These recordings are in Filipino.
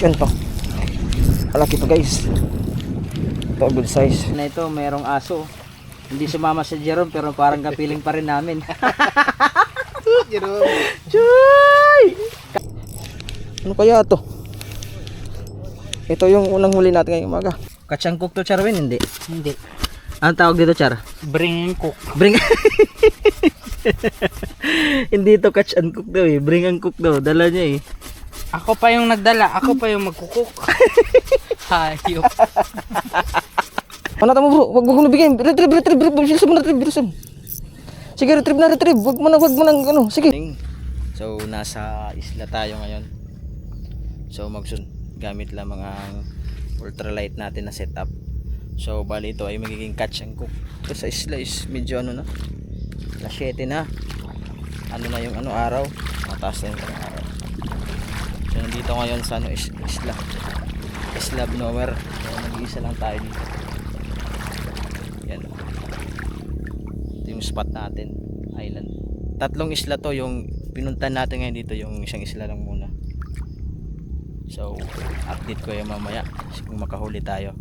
Yan to. Malaki to guys. Ito good size. Na ito, mayroong aso. Hindi sumama si Jerome pero parang kapiling pa rin namin. Jerome. Choy! Ano kaya to? Ito yung unang huli natin ngayong umaga. Catch and cook to, Charwin? Hindi. Hindi. Anong tawag dito, Char? Bring and cook. Bring. Hindi to catch and cook daw eh. Bring and cook daw. Dala niya eh. Ako pa yung nagdala. Ako pa yung magkukuk. Hayop. Panata mo bro, wag mo bigyan. Retrieve. Bilisan mo na retrieve, bilisan. Sige, retrieve na. Wag mo na ano. Sige. So, nasa isla tayo ngayon. So, gamit lang mga ultralight natin na setup. So, bali ito ay magiging catch and cook. Ito sa isla is medyo ano na. Alas 7 na. Ano na yung araw. Mataas na yung araw. So, nandito ngayon sa isla. Isla of nowhere. So, nag-iisa lang tayo dito. Yan. Ito yung spot natin. Island. Tatlong isla to. Yung pinuntan natin ngayon dito. Yung isang isla lang muna. So, update ko yung mamaya. Kasi kung makahuli tayo,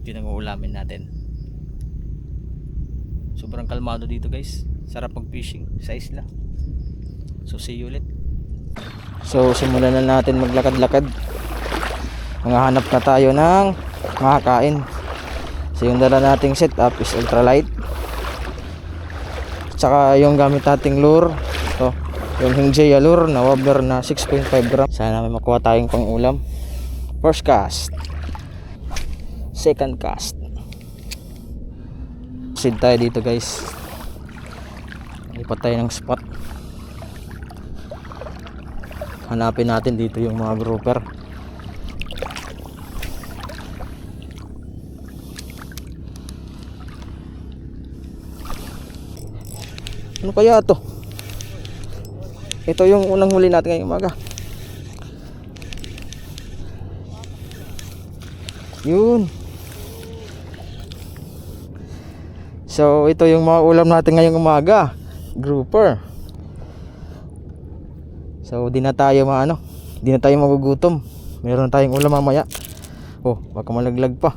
yun ang uulamin natin. Sobrang kalmado dito guys. Sarap mag fishing sa isla. So, see you ulit. So, simulan na natin maglakad-lakad. Manghahanap na tayo ng makakain. So, yung dala nating setup is ultralight. Tsaka yung gamit nating lure. Ito. Yung Hingjaya lure na wobbler na 6.5 gram. Sana may makuha tayong pang ulam. First cast. Second cast. Proceed tayo dito guys. Lipat tayo ng spot. Hanapin natin dito yung mga grouper. Ano kaya to? Ito yung unang huli natin ngayong umaga. Yun. So ito yung mga ulam natin ngayong umaga. Grouper. So di na tayo magugutom. Meron tayong ulam mamaya. Oh, baka malaglag pa.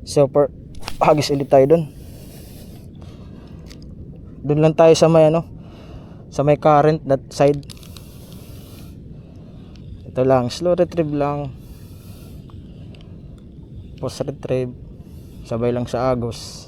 So hagis ulit tayo dun. Doon lang tayo sa may sa may current that side. Ito lang, slow retrieve lang. Post retrieve. Sabay lang sa agos.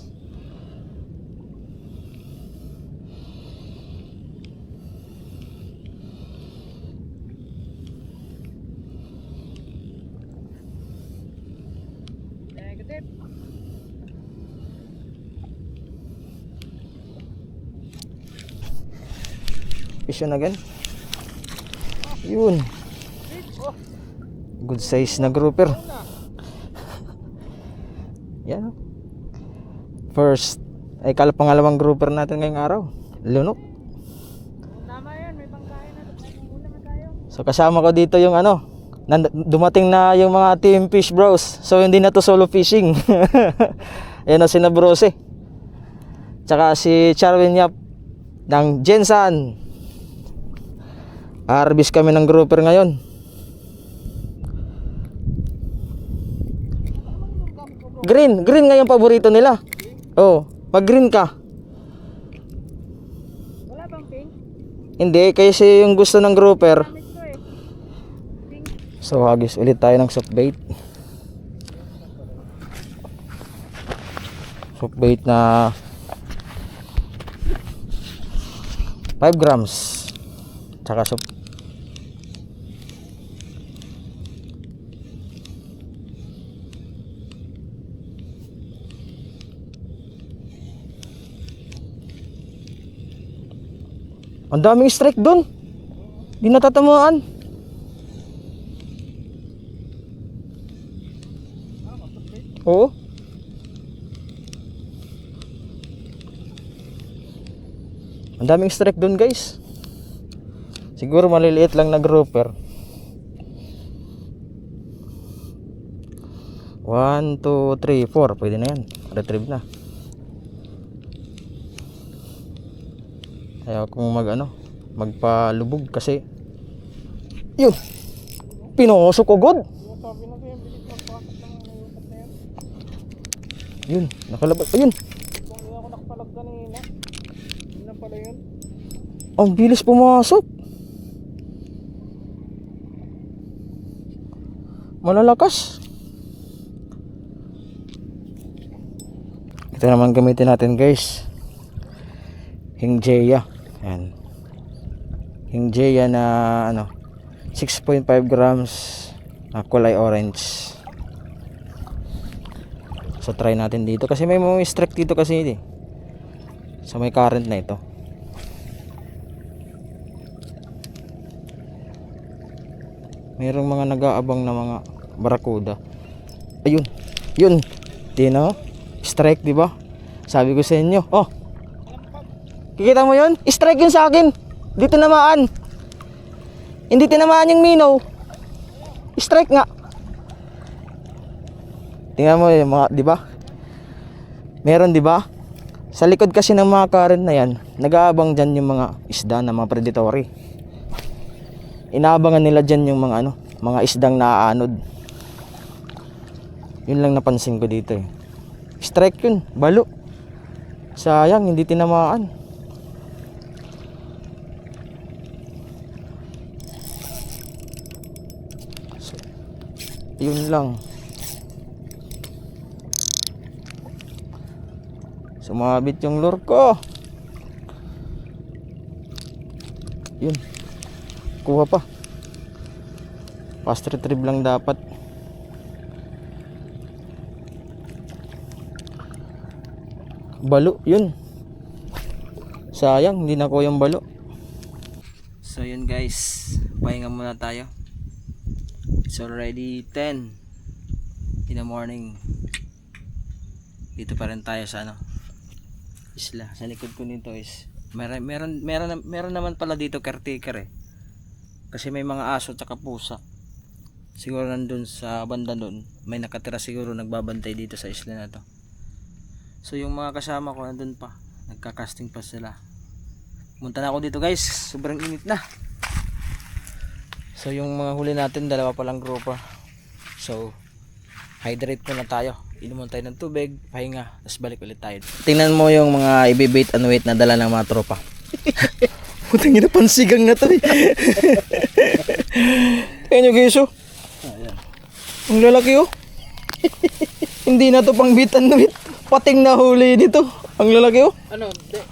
Fish on again. Yun. Good size na grouper. Yan. First ay pangalawang grouper natin ngayong araw. Lunok. Tama yan. May pangkain na. Ulam na tayo. So kasama ko dito yung dumating na yung mga team fish bros. So hindi na to solo fishing. Ayan na si na Brose. Tsaka si Charwin Yap ng Jensan. Harvest kami ng grouper ngayon. Green nga yung paborito nila. Oh, pag green ka. Wala bang pink? Hindi, kasi yung gusto ng grouper. Gamit ko eh. So hagis ulit tayo ng soft bait. Soft bait na 5 grams. Tsaka soft. Ang daming strike doon. Di natatamaan. Oo. Ang daming strike doon guys. Siguro maliliit lang na grouper. 1, 2, 3, 4. Pwede na yan. Retrieve na. Ayaw kong magpalubog kasi yun, pinosok agad. Yun, nakalabas. Ayun. Ang bilis pumasok. Malalakas. Ito naman gamitin natin guys. Hingjeya. Yan. Hingjeya na ano 6.5 grams na kulay orange. So try natin dito kasi may mga strike dito kasi eh. So may current na ito. Merong mga nag-aabang na mga barakuda. Ayun. Yun. Tino. Strike, di ba? Sabi ko sa inyo. Oh. Kikita mo 'yun? Strike 'yun sa akin. Di tinamaan. Hindi tinamaan yung minaw. Strike nga. Tingnan mo 'yung mga, di ba? Meron, di ba? Sa likod kasi ng mga current na 'yan, nag-aabang diyan yung mga isda na mga predatory. Inaabangan nila diyan yung mga ano, mga isdang naaanod. Yun lang napansin ko dito eh. Strike yun, balo. Sayang, hindi tinamaan. So, yun lang. Sumabit yung lure ko. Yun. Kuha pa. Fast retrieve lang dapat. Balo, yun. Sayang, hindi na ko yung balo. So yun guys, pahinga muna tayo. It's already 10 in the morning. Dito pa rin tayo sa ano, isla. Sa likod ko nito is meron naman pala dito caretaker eh. Kasi may mga aso at pusa. Siguro nandun sa banda doon, may nakatira siguro nagbabantay dito sa isla na to. So yung mga kasama ko nandun pa, nagka-casting pa sila. Munta na ako dito guys, sobrang init na. So yung mga huli natin, dalawa pa lang grupo. So hydrate muna tayo, inuman tayo ng tubig, pahinga, tapos balik ulit tayo. Tingnan mo yung mga ibibait and wait na dala ng mga tropa. Putang ina, pansigang na to eh. Kaya nyo guys oh. Ang lalaki oh. Hindi na to pang bait and wait. Pating na huli dito. Ang lalaki oh. Ano,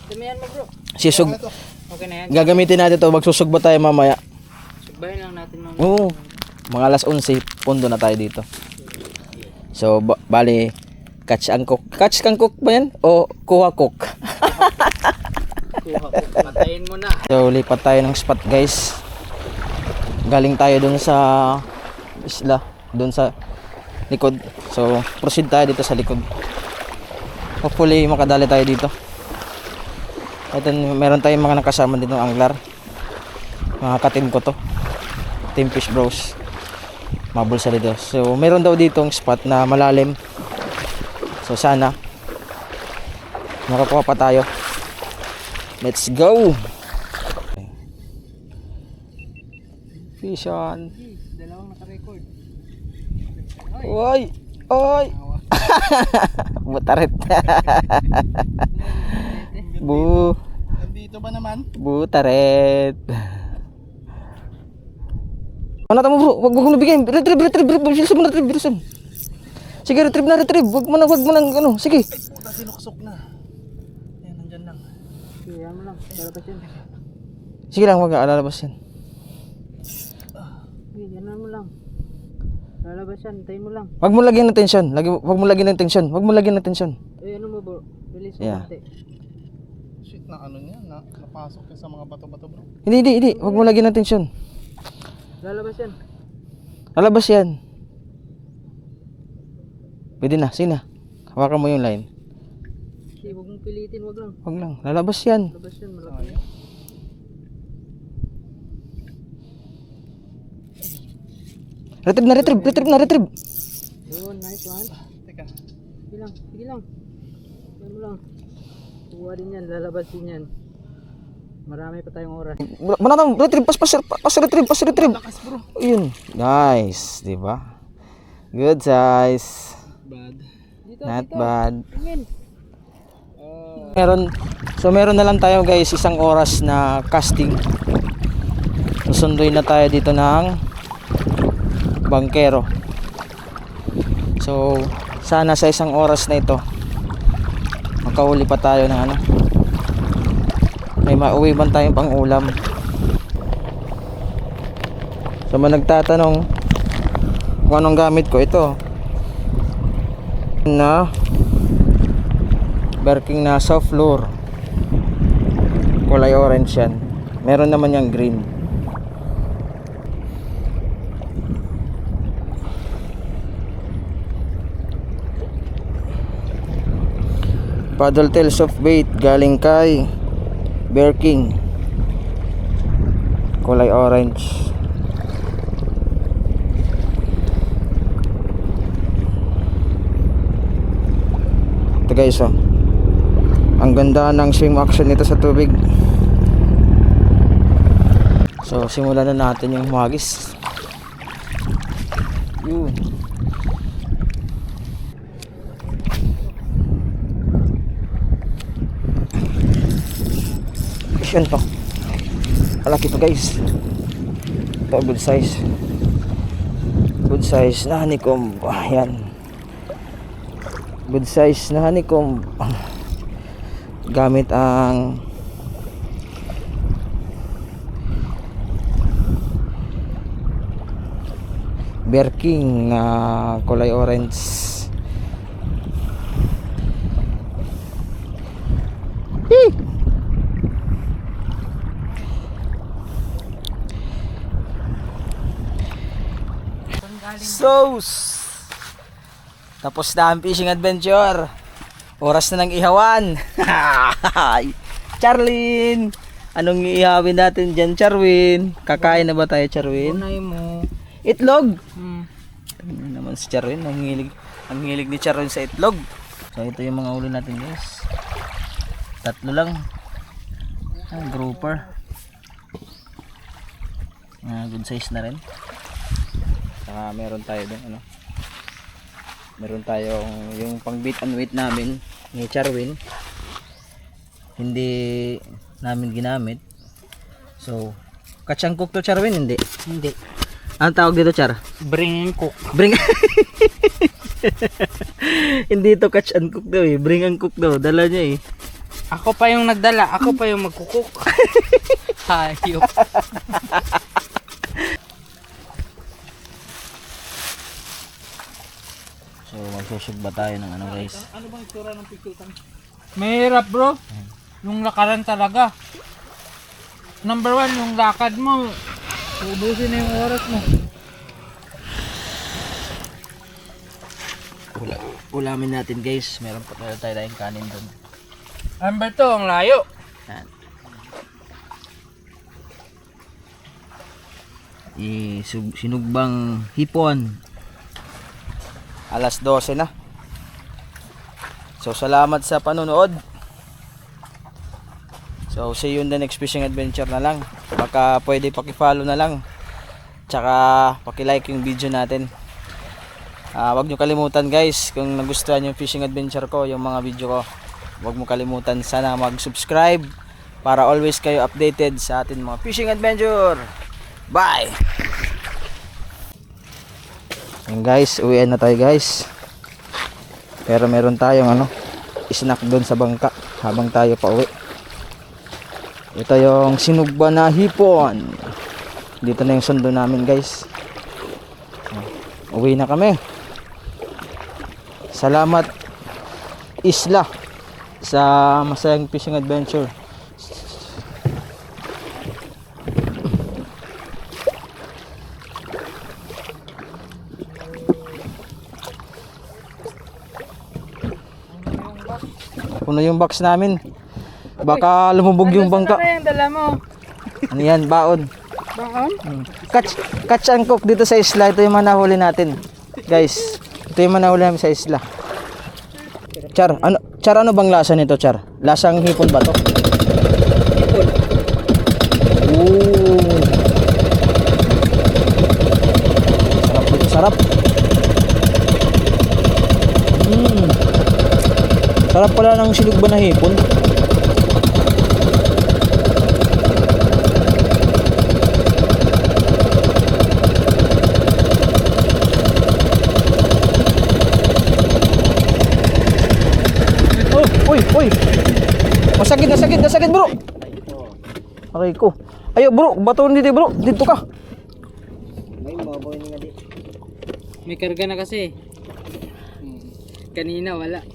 damihan mo bro. Sisug. Okay na yan. Gagamitin natin to, magsusugba tayo mamaya. Subahin lang natin mga. Oo. Mga alas 11, pundo na tayo dito. So, bali, catch and cook. Catch and cook ba yan? O kuha cook? Kuha ko. Patayin mo na. So, lipat tayo ng spot guys. Galing tayo dun sa isla. Dun sa likod. So, proceed tayo dito sa likod. Hopefully, makadali tayo dito. At meron tayong mga nakasama dito ng angler. Mga katim ko to. Team Fish Bros. Mabulsa dito. So, meron daw ditong spot na malalim. So, sana makakuha pa tayo. Let's go! Fish on. Dalawang naka-record. Oy! Oy! Butaret. Bu. Nandito ba naman? Butaret. Ano tamo bro? Wag mo nabigyan. Retrieve. Bilisan mo na retrieve, bilisan. Sige, retrieve. Wag mo na ano. Sige. Puta, sinukasok na. Ayan, nandyan lang. Sige, yan mo lang. Lalabas yan. Sige lang, wag lalabas yan. Sige, yan mo lang. Lalabas yan, tayo mo lang. Wag mo lagyan ng tension. Wag mo lagyan ng tension. Wag mo lagyan ng tension. Eh, ano mo bro? Bilis mo Yeah. konti. Shit na ano niya, napasok yan sa mga bato-bato bro. Hindi. Wag mo lagyan ng tension. Lalabas yan. Lalabas yan. Pwede na, sige na. Hawakan mo yung line. Sige, huwag mong pilitin, wag lang. Wag lang, lalabas yan. Lalabas yan, malaki. Retrieve. Yun, nice one. Teka, Sige lang. Yan mo lang. Kuha din yan, lalabas din yan. Marami pa tayong oras. Manatang, retrieve, pas retrieve. Ayun. Nice, di ba? Good size. Bad. Not bad. Meron na lang tayo guys, isang oras na casting. Susunduin na tayo dito ng bangkero. So, sana sa isang oras na ito makahuli pa tayo ng ano. May mauwi man tayong pang ulam. So, nagtatanong kung anong gamit ko, ito na Berking na soft lure, kulay orange yan. Meron naman yung green. Paddle tail soft bait galing kay Berking, kulay orange. Ito guys, oh, ang ganda ng swim action nito sa tubig. So simulan na natin yung humagis. Yun. Yan to, malaki to guys. Ito good size. Good size na honeycomb. Yan, good size na honeycomb. Gamit ang Berking na kulay orange. Sauce. Tapos na ang fishing adventure. Oras na ng ihawan. Charlene, anong iihawin natin dyan, Charwin? Kakain na ba tayo, Charwin? Unay mo. Itlog. Hmm. Ano naman si Charwin, ang hilig ni Charwin sa itlog. So ito yung mga ulo natin guys. 3 lang. Grouper. Good size na rin. Saka meron tayo din ano. Meron tayong yung pang bait and weight namin ni Charwin. Hindi namin ginamit. So, catch and cook to, Charwin, hindi. Hindi. Ano tawag dito, Char? Bring and cook. Bring. Hindi to catch and cook daw eh. Bring and cook daw. Dala niya eh. Ako pa yung nagdala. Ako pa yung magkukuk. Hayop. So, magsusugba tayo ng ano guys. Ano bang itsura ng pikutan? Mahirap bro. Yung lakaran talaga. Number 1, yung lakad mo. Ubusin na yung oras mo. Ulamin natin guys. Meron pa tayo tayong kanin doon. Number 2, ang layo. Yan. Sinugbang hipon. Alas 12 na. So salamat sa panonood. So see you in the next fishing adventure na lang. Baka pwede paki-follow na lang. Tsaka paki-like yung video natin. Wag nyo kalimutan guys, kung nagustuhan yung fishing adventure ko, yung mga video ko, wag mo kalimutan sana mag-subscribe para always kayo updated sa atin mga fishing adventure. Bye! Yan guys, uwian na tayo guys. Pero meron tayong ano, snack doon sa bangka habang tayo pa uwi. Ito yung sinugba na hipon. Dito na yung sundo namin guys. Uwi na kami. Salamat Isla sa masayang fishing adventure. Puno yung box namin. Baka lumubog yung bangka. Ano yung dala mo? Ano yan? Baon. Baon? Catch and cook dito sa isla. Ito yung mga nahuli natin. Guys, ito yung mga nahuli namin sa isla. Char, ano bang lasa nito, Char? Lasang hipon ba to? Sarap dito, sarap. Sarap pala ng sinugba na hipon. Oh, uy. Nasakit bro. Aray ko. Ayo bro, baton dito bro. Dito ka. May karga na kasi. Kanina wala.